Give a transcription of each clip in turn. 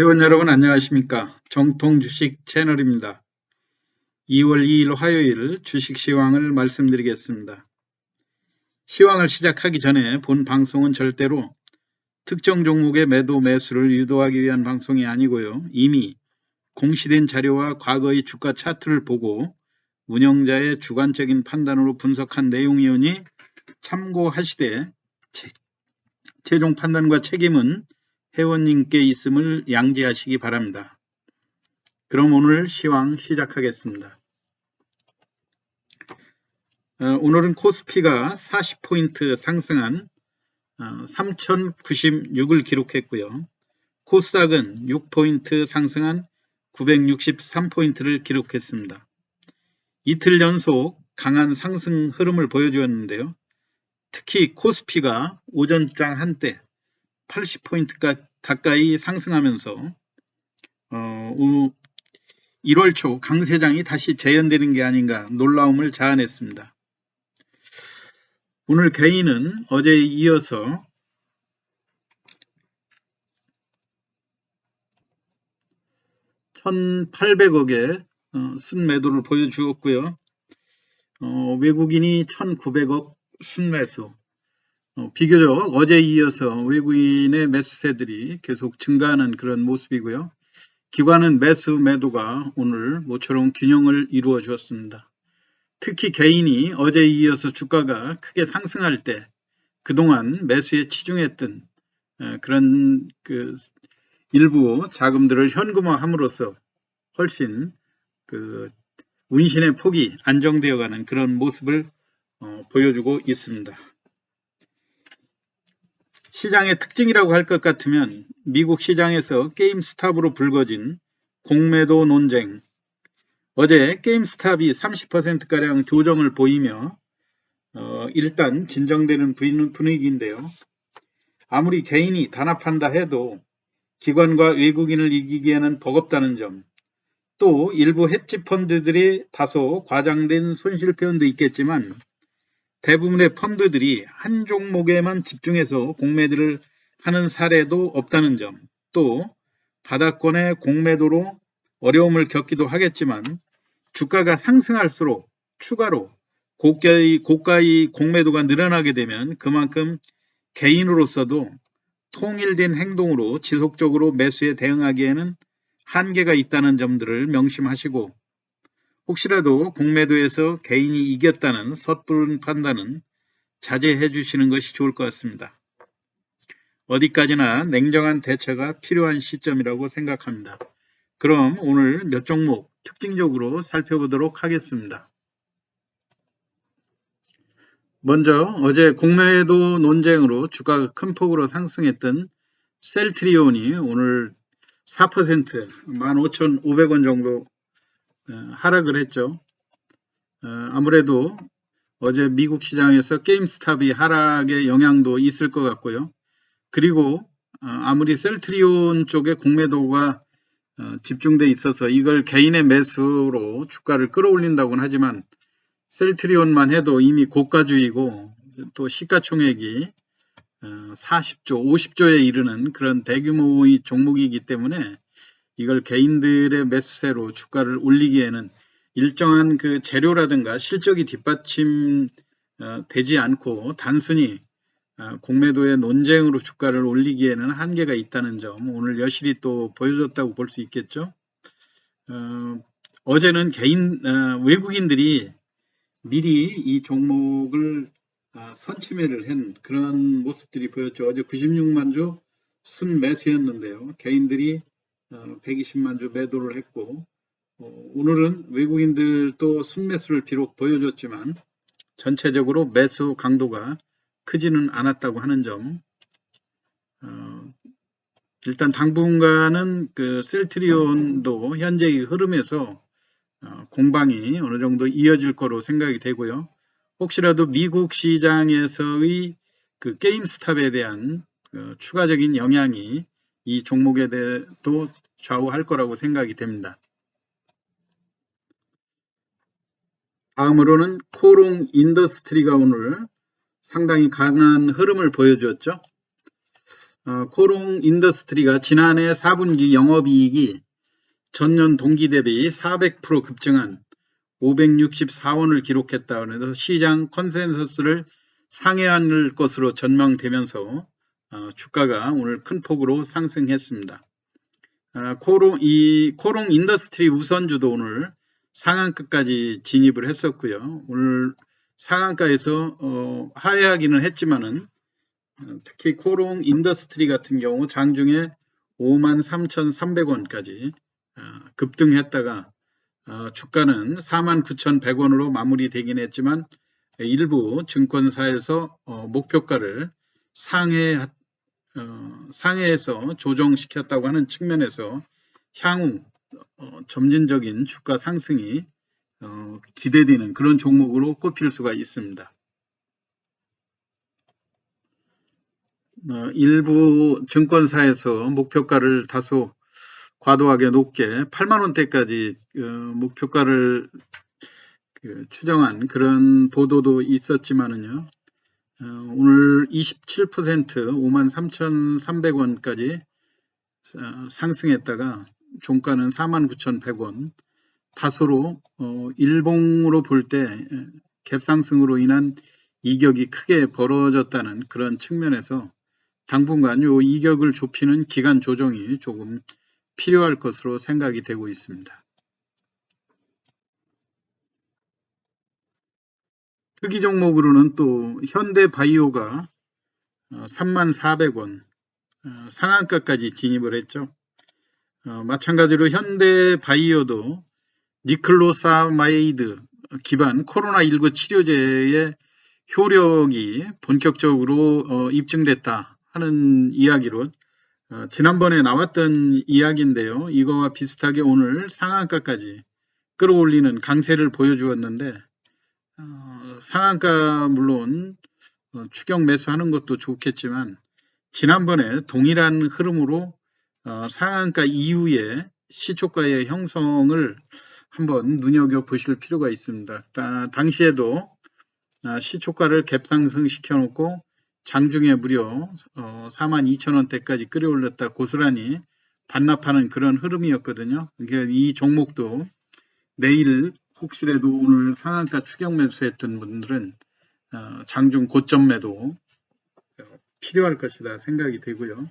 회원 여러분 안녕하십니까? 정통 주식 채널입니다. 2월 2일 화요일 주식 시황을 말씀드리겠습니다. 시황을 시작하기 전에 본 방송은 절대로 특정 종목의 매도 매수를 유도하기 위한 방송이 아니고요. 이미 공시된 자료와 과거의 주가 차트를 보고 운영자의 주관적인 판단으로 분석한 내용이오니 참고하시되 최종 판단과 책임은 회원님께 있음을 양지하시기 바랍니다. 그럼 오늘 시황 시작하겠습니다. 오늘은 코스피가 40포인트 상승한 3096을 기록했고요. 코스닥은 6포인트 상승한 963포인트를 기록했습니다. 이틀 연속 강한 상승 흐름을 보여주었는데요. 특히 코스피가 오전장 한때 80포인트 가까이 상승하면서 1월 초 강세장이 다시 재현되는 게 아닌가 놀라움을 자아냈습니다. 오늘 개인은 어제에 이어서 1,800억의 순매도를 보여주었고요. 외국인이 1,900억 순매수. 비교적 어제에 이어서 외국인의 매수세들이 계속 증가하는 그런 모습이고요. 기관은 매수 매도가 오늘 모처럼 균형을 이루어 주었습니다. 특히 개인이 어제에 이어서 주가가 크게 상승할 때 그동안 매수에 치중했던 그런 일부 자금들을 현금화함으로써 훨씬 운신의 폭이 안정되어가는 그런 모습을 보여주고 있습니다. 시장의 특징이라고 할 것 같으면 미국 시장에서 게임스탑으로 불거진 공매도 논쟁, 어제 게임스탑이 30%가량 조정을 보이며 일단 진정되는 분위기인데요. 아무리 개인이 단합한다 해도 기관과 외국인을 이기기에는 버겁다는 점, 또 일부 헤지 펀드들이 다소 과장된 손실 표현도 있겠지만 대부분의 펀드들이 한 종목에만 집중해서 공매도를 하는 사례도 없다는 점, 또 바닥권의 공매도로 어려움을 겪기도 하겠지만 주가가 상승할수록 추가로 고가의 공매도가 늘어나게 되면 그만큼 개인으로서도 통일된 행동으로 지속적으로 매수에 대응하기에는 한계가 있다는 점들을 명심하시고 혹시라도 공매도에서 개인이 이겼다는 섣부른 판단은 자제해 주시는 것이 좋을 것 같습니다. 어디까지나 냉정한 대처가 필요한 시점이라고 생각합니다. 그럼 오늘 몇 종목 특징적으로 살펴보도록 하겠습니다. 먼저 어제 공매도 논쟁으로 주가가 큰 폭으로 상승했던 셀트리온이 오늘 4% 15,500원 정도 하락을 했죠. 아무래도 어제 미국 시장에서 게임스탑이 하락의 영향도 있을 것 같고요. 그리고 아무리 셀트리온 쪽에 공매도가 집중돼 있어서 이걸 개인의 매수로 주가를 끌어올린다고는 하지만 셀트리온만 해도 이미 고가주이고 또 시가총액이 40조, 50조에 이르는 그런 대규모의 종목이기 때문에 이걸 개인들의 매수세로 주가를 올리기에는 일정한 그 재료라든가 실적이 뒷받침 되지 않고 단순히 공매도의 논쟁으로 주가를 올리기에는 한계가 있다는 점 오늘 여실히 또 보여줬다고 볼 수 있겠죠. 어제는 외국인들이 미리 이 종목을 선침해를 한 그런 모습들이 보였죠. 어제 96만 주 순매수였는데요. 개인들이 120만 주 매도를 했고 오늘은 외국인들도 순매수를 비록 보여줬지만 전체적으로 매수 강도가 크지는 않았다고 하는 점 일단 당분간은 그 셀트리온도 현재의 흐름에서 공방이 어느 정도 이어질 거로 생각이 되고요. 혹시라도 미국 시장에서의 그 게임스탑에 대한 추가적인 영향이 이 종목에 대해도 좌우할 거라고 생각이 됩니다. 다음으로는 코롱 인더스트리가 오늘 상당히 강한 흐름을 보여주었죠. 코롱 인더스트리가 지난해 4분기 영업이익이 전년 동기 대비 400% 급증한 564원을 기록했다. 그래서 시장 컨센서스를 상회할 것으로 전망되면서 주가가 오늘 큰 폭으로 상승했습니다. 코롱 인더스트리 우선주도 오늘 상한가까지 진입을 했었고요. 오늘 상한가에서 하회하기는 했지만은 특히 코롱 인더스트리 같은 경우 장중에 53,300원까지 급등했다가 주가는 49,100원으로 마무리되긴 했지만 일부 증권사에서 목표가를 상해해서 조정시켰다고 하는 측면에서 향후 점진적인 주가 상승이 기대되는 그런 종목으로 꼽힐 수가 있습니다. 일부 증권사에서 목표가를 다소 과도하게 높게 8만원대까지 목표가를 추정한 그런 보도도 있었지만은요. 오늘 27% 53,300원까지 상승했다가 종가는 49,100원. 다소로 일봉으로 볼 때 갭상승으로 인한 이격이 크게 벌어졌다는 그런 측면에서 당분간 이 이격을 좁히는 기간 조정이 조금 필요할 것으로 생각이 되고 있습니다. 특이 종목으로는 또 현대바이오가 34,000원 상한가까지 진입을 했죠. 마찬가지로 현대바이오도 니클로사마이드 기반 코로나19 치료제의 효력이 본격적으로 입증됐다 하는 이야기로 지난번에 나왔던 이야기인데요. 이거와 비슷하게 오늘 상한가까지 끌어올리는 강세를 보여주었는데 상한가 물론 추격 매수하는 것도 좋겠지만 지난번에 동일한 흐름으로 상한가 이후에 시초가의 형성을 한번 눈여겨보실 필요가 있습니다. 당시에도 시초가를 갭상승 시켜놓고 장중에 무려 42,000원대까지 끌어올렸다 고스란히 반납하는 그런 흐름이었거든요. 그러니까 이 종목도 내일 혹시라도 오늘 상한가 추격 매수했던 분들은 장중 고점 매도 필요할 것이다 생각이 되고요.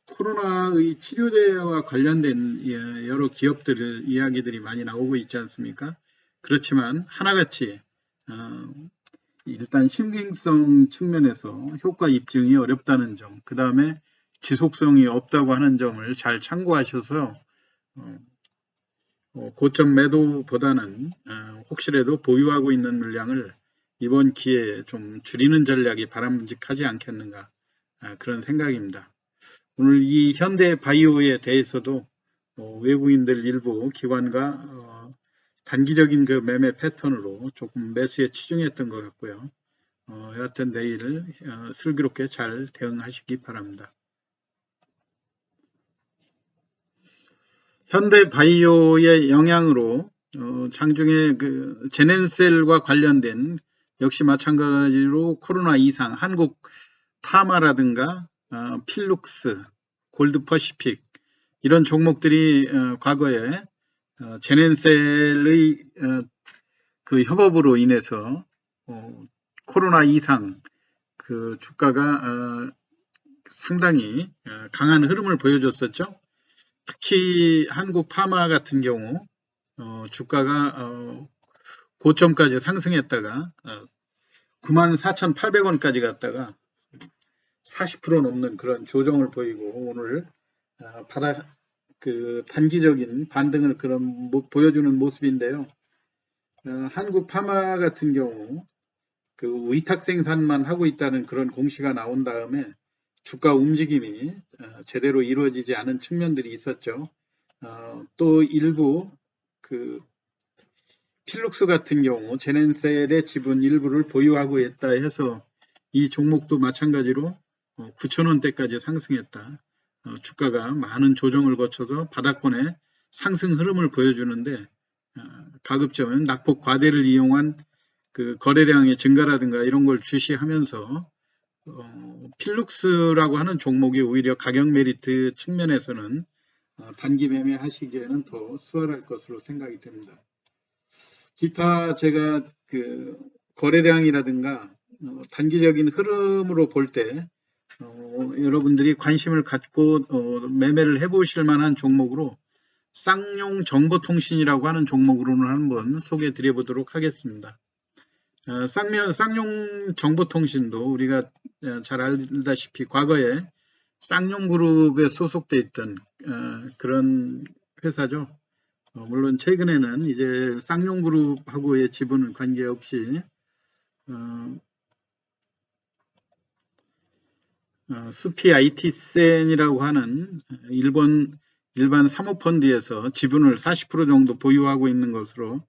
코로나의 치료제와 관련된 여러 기업들 이야기들이 많이 나오고 있지 않습니까? 그렇지만 하나같이 일단 신빙성 측면에서 효과 입증이 어렵다는 점, 그 다음에 지속성이 없다고 하는 점을 잘 참고하셔서 고점 매도보다는 혹시라도 보유하고 있는 물량을 이번 기회에 좀 줄이는 전략이 바람직하지 않겠는가 그런 생각입니다. 오늘 이 현대바이오에 대해서도 외국인들 일부 기관과 단기적인 그 매매 패턴으로 조금 매수에 치중했던 것 같고요. 여하튼 내일 슬기롭게 잘 대응하시기 바랍니다. 현대바이오의 영향으로 장중에 그 제넨셀과 관련된 역시 마찬가지로 코로나 이상 한국 파마라든가 필룩스, 골드퍼시픽 이런 종목들이 과거에 제넨셀의 그 협업으로 인해서 코로나 이상 그 주가가 상당히 강한 흐름을 보여줬었죠. 특히 한국 파마 같은 경우 주가가 고점까지 상승했다가 94,800원까지 갔다가 40% 넘는 그런 조정을 보이고 오늘 그 단기적인 반등을 보여주는 모습인데요. 한국 파마 같은 경우 그 위탁 생산만 하고 있다는 그런 공시가 나온 다음에 주가 움직임이 제대로 이루어지지 않은 측면들이 있었죠. 또 일부 그 필룩스 같은 경우 제넨셀의 지분 일부를 보유하고 있다 해서 이 종목도 마찬가지로 9,000원대까지 상승했다. 주가가 많은 조정을 거쳐서 바닥권의 상승 흐름을 보여주는데 가급적이면 낙폭 과대를 이용한 그 거래량의 증가라든가 이런 걸 주시하면서 필룩스라고 하는 종목이 오히려 가격 메리트 측면에서는 단기 매매 하시기에는 더 수월할 것으로 생각이 됩니다. 기타 제가 그 거래량이라든가 단기적인 흐름으로 볼 때 여러분들이 관심을 갖고 매매를 해보실 만한 종목으로 쌍용 정보통신이라고 하는 종목으로는 한번 소개해 드려 보도록 하겠습니다. 쌍용 정보통신도 우리가 잘 알다시피 과거에 쌍용그룹에 소속돼 있던 그런 회사죠. 물론 최근에는 이제 쌍용그룹하고의 지분은 관계없이 스피 IT센이라고 하는 일반 사모펀드에서 지분을 40% 정도 보유하고 있는 것으로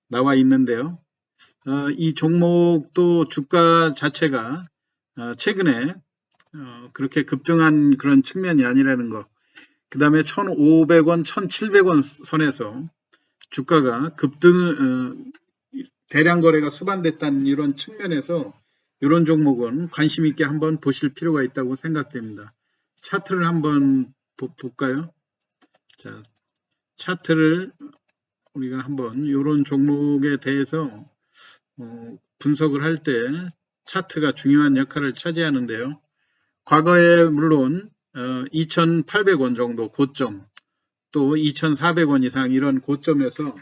나와 있는데요. 이 종목도 주가 자체가 최근에 그렇게 급등한 그런 측면이 아니라는 거. 그 다음에 1,500원, 1,700원 선에서 주가가 급등, 대량 거래가 수반됐다는 이런 측면에서 이런 종목은 관심 있게 한번 보실 필요가 있다고 생각됩니다. 차트를 한번 볼까요? 자, 차트를 우리가 한번 이런 종목에 대해서 분석을 할 때 차트가 중요한 역할을 차지하는데요. 과거에 물론 2,800원 정도 고점, 또 2,400원 이상 이런 고점에서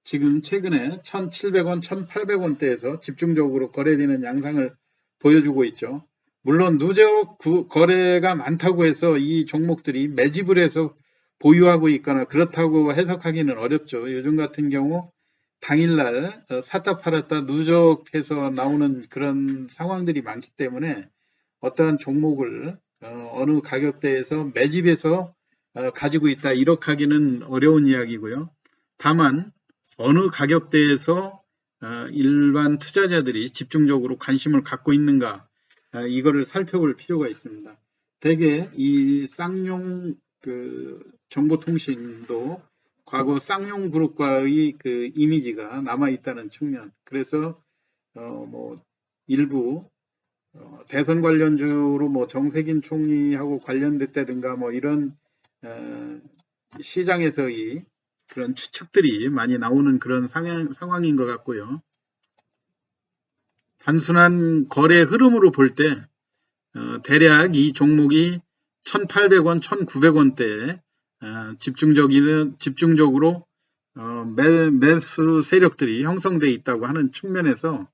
지금 최근에 1,700원, 1,800원대에서 집중적으로 거래되는 양상을 보여주고 있죠. 물론 누적 거래가 많다고 해서 이 종목들이 매집을 해서 보유하고 있거나 그렇다고 해석하기는 어렵죠. 요즘 같은 경우 당일날 샀다 팔았다 누적해서 나오는 그런 상황들이 많기 때문에 어떠한 종목을 어느 가격대에서 매집해서 가지고 있다 이렇게 하기는 어려운 이야기고요. 다만 어느 가격대에서 일반 투자자들이 집중적으로 관심을 갖고 있는가 이거를 살펴볼 필요가 있습니다. 대개 이 쌍용 정보통신도 과거 쌍용그룹과의 그 이미지가 남아 있다는 측면. 그래서 뭐 일부 대선 관련주로 뭐 정세균 총리하고 관련됐다든가 뭐 이런 시장에서의 그런 추측들이 많이 나오는 그런 상황인 것 같고요. 단순한 거래 흐름으로 볼 때 대략 이 종목이 1,800원, 1,900원대에 집중적으로 매수 세력들이 형성되어 있다고 하는 측면에서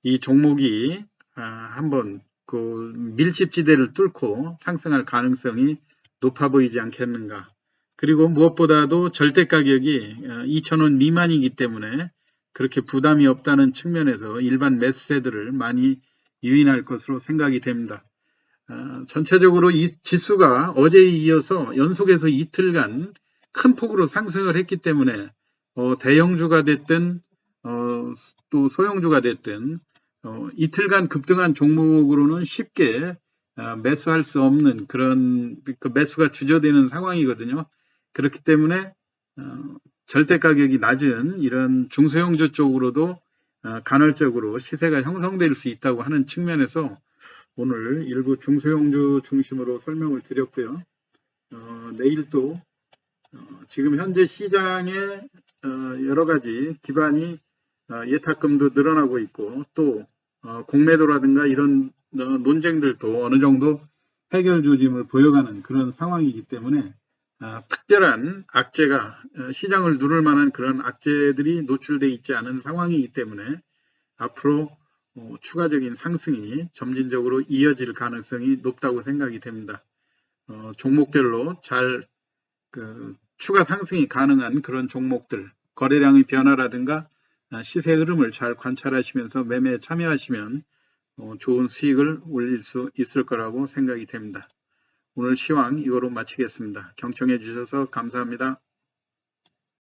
이 종목이 한번 그 밀집지대를 뚫고 상승할 가능성이 높아 보이지 않겠는가. 그리고 무엇보다도 절대 가격이 2,000원 미만이기 때문에 그렇게 부담이 없다는 측면에서 일반 매수세들을 많이 유인할 것으로 생각이 됩니다. 전체적으로 이 지수가 어제에 이어서 연속해서 이틀간 큰 폭으로 상승을 했기 때문에 대형주가 됐든 또 소형주가 됐든 이틀간 급등한 종목으로는 쉽게 매수할 수 없는 그런 그 매수가 주저되는 상황이거든요. 그렇기 때문에 절대 가격이 낮은 이런 중소형주 쪽으로도 간헐적으로 시세가 형성될 수 있다고 하는 측면에서 오늘 일부 중소형주 중심으로 설명을 드렸고요. 내일 또 지금 현재 시장에 여러 가지 기반이 예탁금도 늘어나고 있고 또 공매도라든가 이런 논쟁들도 어느 정도 해결 조짐을 보여가는 그런 상황이기 때문에 특별한 악재가 시장을 누를 만한 그런 악재들이 노출되어 있지 않은 상황이기 때문에 앞으로 추가적인 상승이 점진적으로 이어질 가능성이 높다고 생각이 됩니다. 종목별로 잘 추가 상승이 가능한 그런 종목들, 거래량의 변화라든가 시세 흐름을 잘 관찰하시면서 매매에 참여하시면 좋은 수익을 올릴 수 있을 거라고 생각이 됩니다. 오늘 시황 이거로 마치겠습니다. 경청해 주셔서 감사합니다.